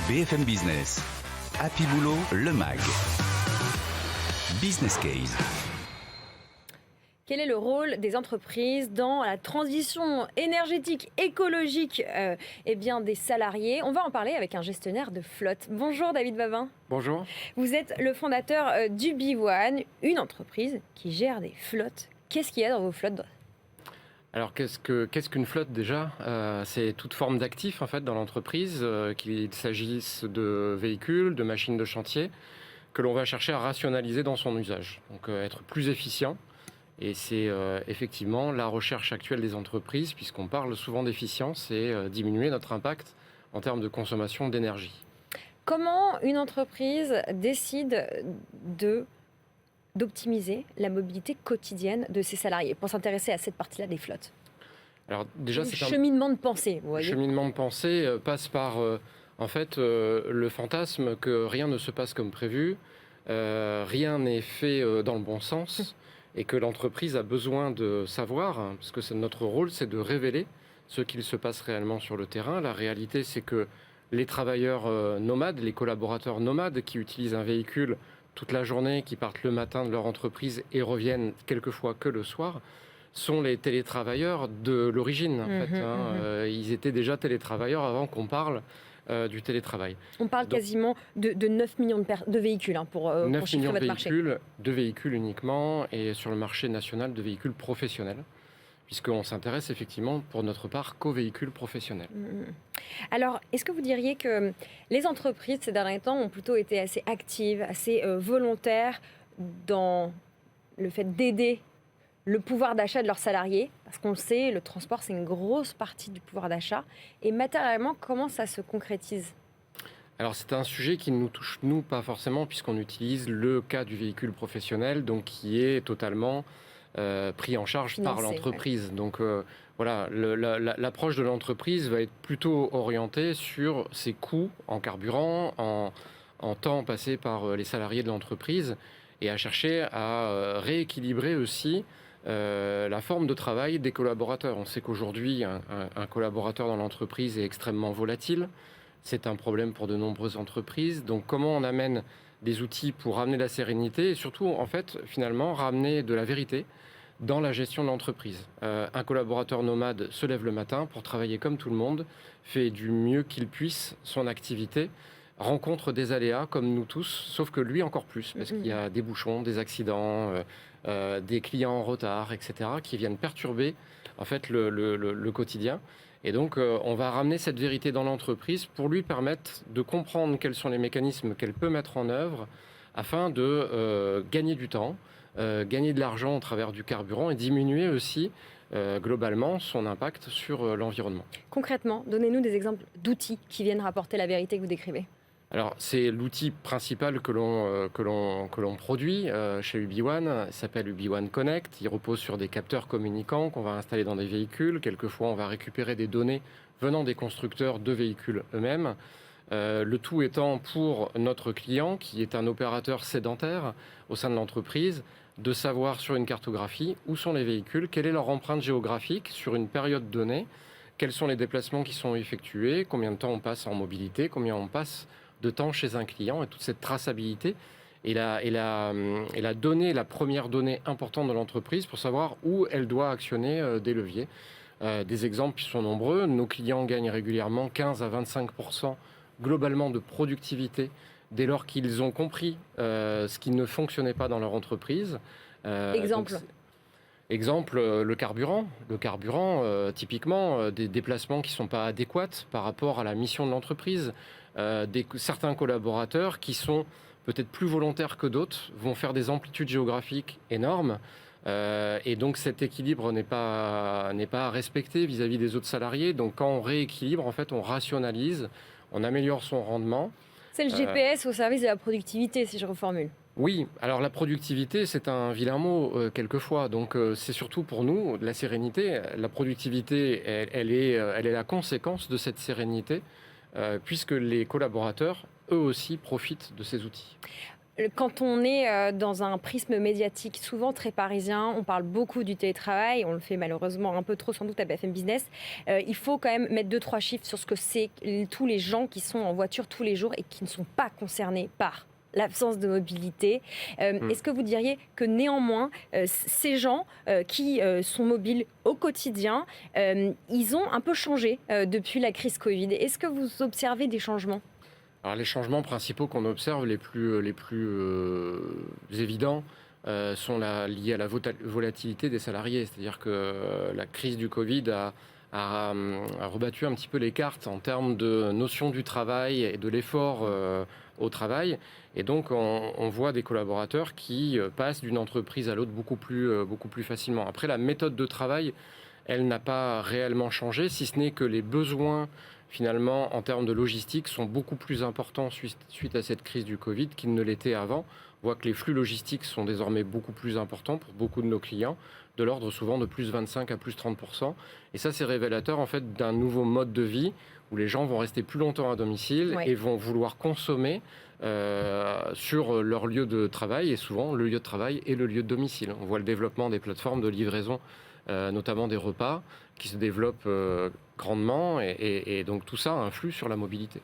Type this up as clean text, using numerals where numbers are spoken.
BFM Business, Happy Boulot, le MAG. Business Case. Quel est le rôle des entreprises dans la transition énergétique, écologique des salariés? On va en parler avec un gestionnaire de flotte. Bonjour David Bavin. Bonjour. Vous êtes le fondateur d'UbiOne, une entreprise qui gère des flottes. Qu'est-ce qu'il y a dans vos flottes? Alors qu'est-ce qu'une flotte déjà? C'est toute forme d'actifs en fait dans l'entreprise, qu'il s'agisse de véhicules, de machines de chantier, que l'on va chercher à rationaliser dans son usage. Donc être plus efficient. Et c'est effectivement la recherche actuelle des entreprises, puisqu'on parle souvent d'efficience, et diminuer notre impact en termes de consommation d'énergie. Comment une entreprise décide d'optimiser la mobilité quotidienne de ses salariés pour s'intéresser à cette partie-là des flottes? Alors déjà, c'est un cheminement de pensée, vous voyez. Le cheminement de pensée passe par le fantasme que rien ne se passe comme prévu, rien n'est fait dans le bon sens. Et que l'entreprise a besoin de savoir, parce que notre rôle, c'est de révéler ce qu'il se passe réellement sur le terrain. La réalité, c'est que les travailleurs nomades, les collaborateurs nomades qui utilisent un véhicule toute la journée, qui partent le matin de leur entreprise et reviennent quelquefois que le soir, sont les télétravailleurs de l'origine. Ils étaient déjà télétravailleurs avant qu'on parle du télétravail. On parle quasiment de 9 millions de véhicules pour 9 chiffrer millions votre marché. De véhicules uniquement, et sur le marché national de véhicules professionnels, puisqu'on s'intéresse effectivement pour notre part qu'aux véhicules professionnels. Alors, est-ce que vous diriez que les entreprises ces derniers temps ont plutôt été assez actives, assez volontaires dans le fait d'aider le pouvoir d'achat de leurs salariés, parce qu'on le sait, le transport, c'est une grosse partie du pouvoir d'achat. Et matériellement, comment ça se concrétise? Alors, c'est un sujet qui nous touche, nous, pas forcément, puisqu'on utilise le cas du véhicule professionnel, donc qui est totalement pris en charge par l'entreprise. Ouais. Donc, l'approche de l'entreprise va être plutôt orientée sur ses coûts en carburant, en temps passé par les salariés de l'entreprise, et à chercher à rééquilibrer aussi la forme de travail des collaborateurs. On sait qu'aujourd'hui, un collaborateur dans l'entreprise est extrêmement volatile. C'est un problème pour de nombreuses entreprises. Donc, comment on amène des outils pour ramener la sérénité et surtout, en fait, finalement, ramener de la vérité dans la gestion de l'entreprise. Un collaborateur nomade se lève le matin pour travailler comme tout le monde, fait du mieux qu'il puisse son activité, rencontre des aléas comme nous tous, sauf que lui encore plus, parce qu'il y a des bouchons, des accidents, des clients en retard, etc., qui viennent perturber en fait le quotidien. Et donc, on va ramener cette vérité dans l'entreprise pour lui permettre de comprendre quels sont les mécanismes qu'elle peut mettre en œuvre afin de gagner du temps, gagner de l'argent au travers du carburant et diminuer aussi globalement son impact sur l'environnement. Concrètement, donnez-nous des exemples d'outils qui viennent rapporter la vérité que vous décrivez. Alors, c'est l'outil principal que l'on produit chez UbiOne. Il s'appelle UbiOne Connect. Il repose sur des capteurs communicants qu'on va installer dans des véhicules. Quelquefois, on va récupérer des données venant des constructeurs de véhicules eux-mêmes. Le tout étant pour notre client, qui est un opérateur sédentaire au sein de l'entreprise, de savoir sur une cartographie où sont les véhicules, quelle est leur empreinte géographique sur une période donnée, quels sont les déplacements qui sont effectués, combien de temps on passe en mobilité, combien on passe de temps chez un client, et toute cette traçabilité est la première donnée importante de l'entreprise pour savoir où elle doit actionner des leviers. Des exemples qui sont nombreux. Nos clients gagnent régulièrement 15 à 25% globalement de productivité dès lors qu'ils ont compris ce qui ne fonctionnait pas dans leur entreprise. Exemple, le carburant. Le carburant, typiquement, des déplacements qui ne sont pas adéquats par rapport à la mission de l'entreprise. Certains collaborateurs qui sont peut-être plus volontaires que d'autres vont faire des amplitudes géographiques énormes. Et donc cet équilibre n'est pas à respecter vis-à-vis des autres salariés. Donc quand on rééquilibre, en fait, on rationalise, on améliore son rendement. C'est le GPS au service de la productivité, si je reformule. Oui, alors la productivité, c'est un vilain mot quelquefois. Donc c'est surtout pour nous la sérénité. La productivité, elle est la conséquence de cette sérénité, puisque les collaborateurs, eux aussi, profitent de ces outils. Quand on est dans un prisme médiatique souvent très parisien, on parle beaucoup du télétravail, on le fait malheureusement un peu trop sans doute à BFM Business. Il faut quand même mettre 2-3 chiffres sur ce que c'est tous les gens qui sont en voiture tous les jours et qui ne sont pas concernés par l'absence de mobilité. Est-ce que vous diriez que néanmoins, ces gens qui sont mobiles au quotidien, ils ont un peu changé depuis la crise Covid? Est-ce que vous observez des changements? Alors, les changements principaux qu'on observe, les plus évidents, sont liés à la volatilité des salariés. C'est-à-dire que la crise du Covid a rebattu un petit peu les cartes en termes de notion du travail et de l'effort au travail. Et donc, on voit des collaborateurs qui passent d'une entreprise à l'autre beaucoup plus facilement. Après, la méthode de travail, elle n'a pas réellement changé, si ce n'est que les besoins, finalement, en termes de logistique, sont beaucoup plus importants suite à cette crise du Covid qu'ils ne l'étaient avant. On voit que les flux logistiques sont désormais beaucoup plus importants pour beaucoup de nos clients, de l'ordre souvent de plus 25 à plus 30%. Et ça, c'est révélateur en fait d'un nouveau mode de vie où les gens vont rester plus longtemps à domicile et vont vouloir consommer sur leur lieu de travail. Et souvent, le lieu de travail est le lieu de domicile. On voit le développement des plateformes de livraison, notamment des repas, qui se développent grandement. Et donc tout ça influe sur la mobilité.